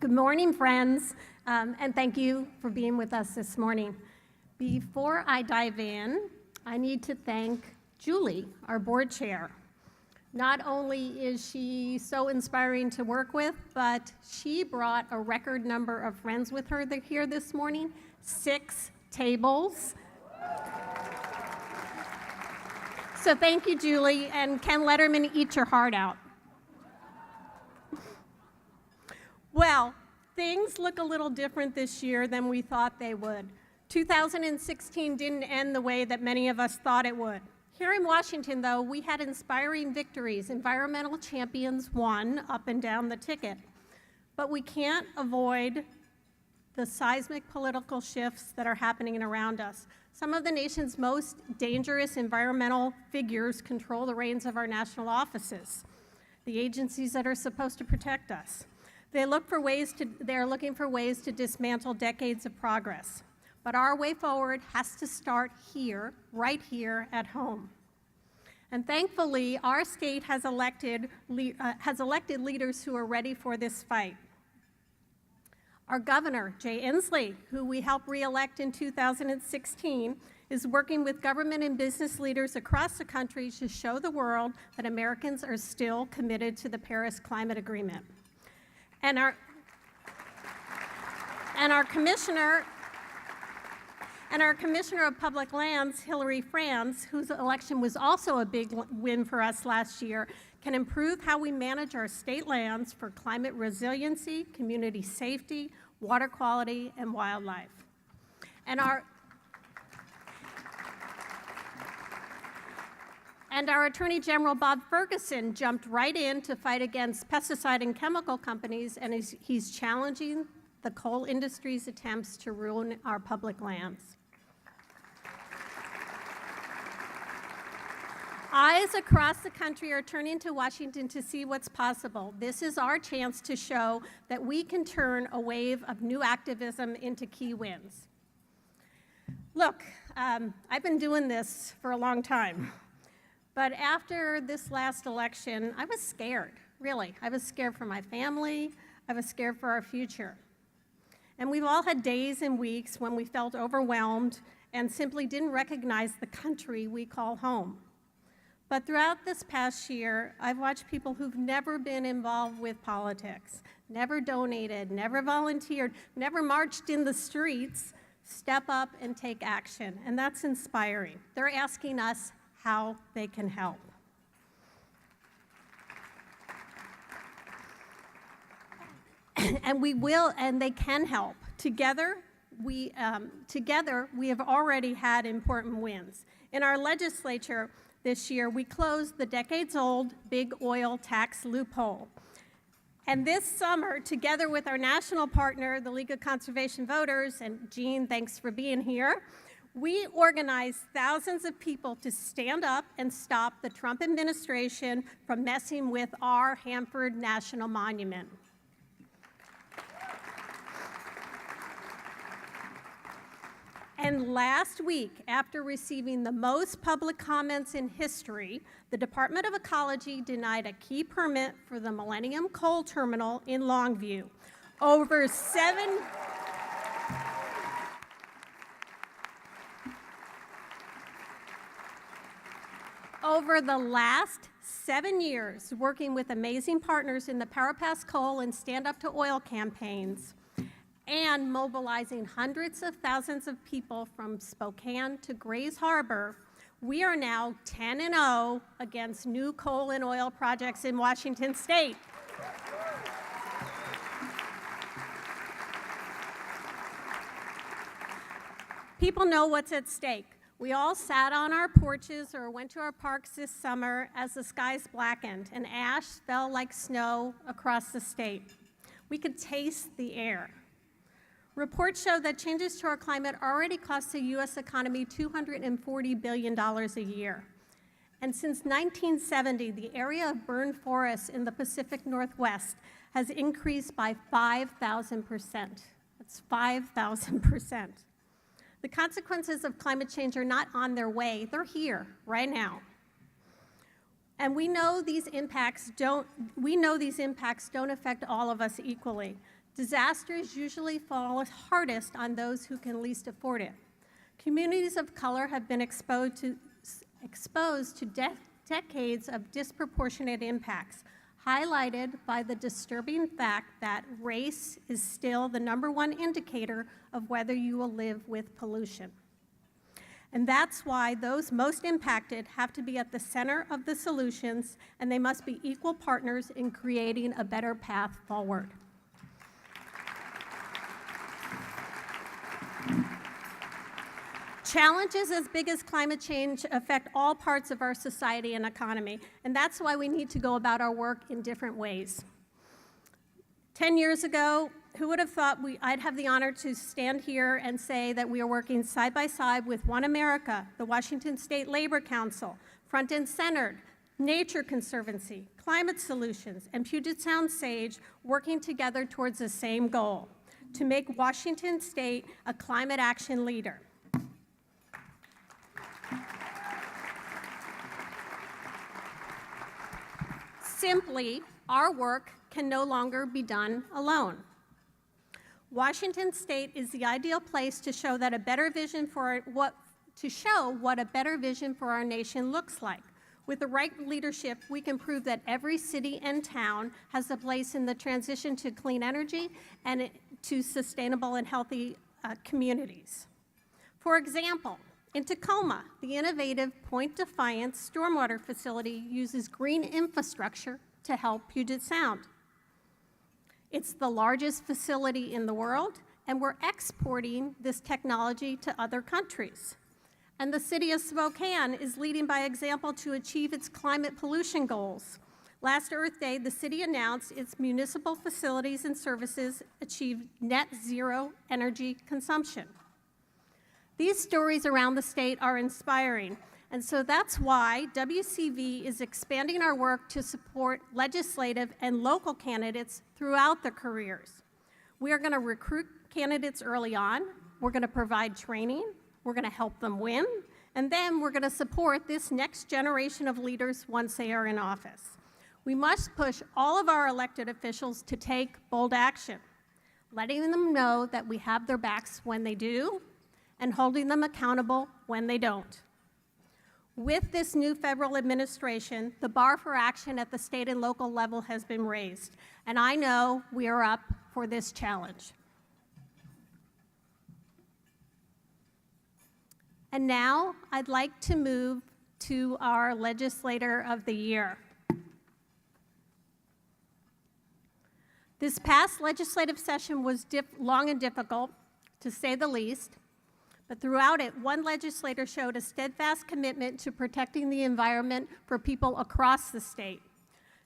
Good morning, friends, and thank you for being with us this morning. Before I dive in, I need to thank Julie, our board chair. Not only is she so inspiring to work with, but she brought a record number of friends with her here this morning, 6 tables. So thank you, Julie, and Ken Letterman, eat your heart out. Well, things look a little different this year than we thought they would. 2016 didn't end the way that many of us thought it would. Here in Washington, though, we had inspiring victories. Environmental champions won up and down the ticket. But we can't avoid the seismic political shifts that are happening around us. Some of the nation's most dangerous environmental figures control the reins of our national offices, the agencies that are supposed to protect us. They're looking for ways to dismantle decades of progress. But our way forward has to start here, right here at home. And thankfully, our state has elected leaders who are ready for this fight. Our governor, Jay Inslee, who we helped re-elect in 2016, is working with government and business leaders across the country to show the world that Americans are still committed to the Paris Climate Agreement. And our commissioner of Public Lands, Hillary Franz, whose election was also a big win for us last year, can improve how we manage our state lands for climate resiliency, community safety, water quality, and wildlife. And our Attorney General, Bob Ferguson, jumped right in to fight against pesticide and chemical companies, and he's challenging the coal industry's attempts to ruin our public lands. Eyes across the country are turning to Washington to see what's possible. This is our chance to show that we can turn a wave of new activism into key wins. Look, I've been doing this for a long time. But after this last election, I was scared, really. I was scared for my family. I was scared for our future. And we've all had days and weeks when we felt overwhelmed and simply didn't recognize the country we call home. But throughout this past year, I've watched people who've never been involved with politics, never donated, never volunteered, never marched in the streets, step up and take action. And that's inspiring. They're asking us how they can help. And we will, and they can help. Together we have already had important wins. In our legislature this year, we closed the decades-old big oil tax loophole. And this summer, together with our national partner, the League of Conservation Voters, and Jean, thanks for being here, we organized thousands of people to stand up and stop the Trump administration from messing with our Hanford National Monument. And last week, after receiving the most public comments in history, the Department of Ecology denied a key permit for the Millennium Coal Terminal in Longview. Over the last 7 years, working with amazing partners in the Power Pass Coal and Stand Up to Oil campaigns, and mobilizing hundreds of thousands of people from Spokane to Grays Harbor, we are now 10-0 against new coal and oil projects in Washington state. People know what's at stake. We all sat on our porches or went to our parks this summer as the skies blackened and ash fell like snow across the state. We could taste the air. Reports show that changes to our climate already cost the U.S. economy $240 billion a year. And since 1970, the area of burned forests in the Pacific Northwest has increased by 5,000%. That's 5,000%. The consequences of climate change are not on their way, they're here right now. And we know these impacts don't affect all of us equally. Disasters usually fall hardest on those who can least afford it. Communities of color have been exposed to decades of disproportionate impacts, highlighted by the disturbing fact that race is still the #1 indicator of whether you will live with pollution. And that's why those most impacted have to be at the center of the solutions, and they must be equal partners in creating a better path forward. Challenges as big as climate change affect all parts of our society and economy, and that's why we need to go about our work in different ways. 10 years ago, who would have thought I'd have the honor to stand here and say that we are working side by side with One America, the Washington State Labor Council, Front and Centered, Nature Conservancy, Climate Solutions, and Puget Sound SAGE working together towards the same goal, to make Washington State a climate action leader. Simply, our work can no longer be done alone. Washington State is the ideal place to show that a better vision for what a better vision for our nation looks like. With the right leadership, we can prove that every city and town has a place in the transition to clean energy and to sustainable and healthy communities. For example, in Tacoma, the innovative Point Defiance stormwater facility uses green infrastructure to help Puget Sound. It's the largest facility in the world, and we're exporting this technology to other countries. And the city of Spokane is leading by example to achieve its climate pollution goals. Last Earth Day, the city announced its municipal facilities and services achieved net zero energy consumption. These stories around the state are inspiring, and so that's why WCV is expanding our work to support legislative and local candidates throughout their careers. We are going to recruit candidates early on, we're going to provide training, we're going to help them win, and then we're going to support this next generation of leaders once they are in office. We must push all of our elected officials to take bold action, letting them know that we have their backs when they do, and holding them accountable when they don't. With this new federal administration, the bar for action at the state and local level has been raised, and I know we are up for this challenge. And now I'd like to move to our Legislator of the Year. This past legislative session was long and difficult, to say the least. But throughout it, one legislator showed a steadfast commitment to protecting the environment for people across the state.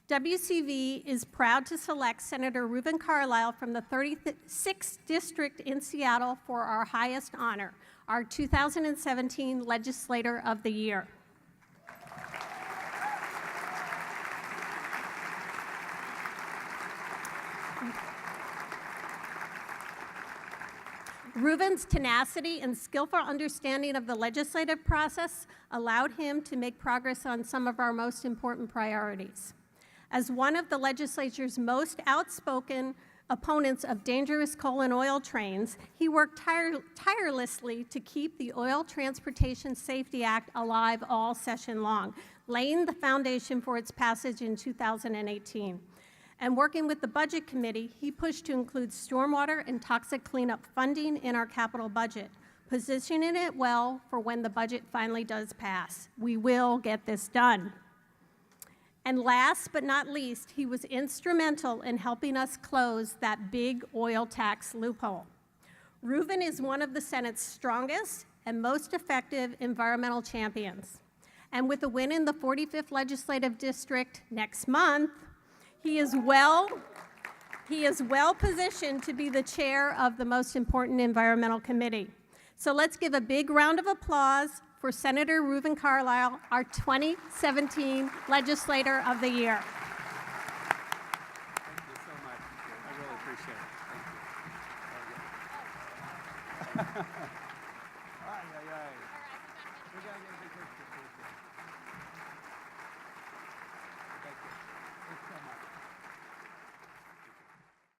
WCV is proud to select Senator Ruben Carlisle from the 36th District in Seattle for our highest honor, our 2017 Legislator of the Year. Ruben's tenacity and skillful understanding of the legislative process allowed him to make progress on some of our most important priorities. As one of the legislature's most outspoken opponents of dangerous coal and oil trains, he worked tirelessly to keep the Oil Transportation Safety Act alive all session long, laying the foundation for its passage in 2018. And working with the Budget Committee, he pushed to include stormwater and toxic cleanup funding in our capital budget, positioning it well for when the budget finally does pass. We will get this done. And last but not least, he was instrumental in helping us close that big oil tax loophole. Ruben is one of the Senate's strongest and most effective environmental champions. And with a win in the 45th Legislative District next month, he is well positioned to be the chair of the most important environmental committee. So let's give a big round of applause for Senator Ruben Carlisle, our 2017 Legislator of the Year. Thank you so much. I really appreciate it. Thank you. Ay, ay, ay. We gotta get a big picture.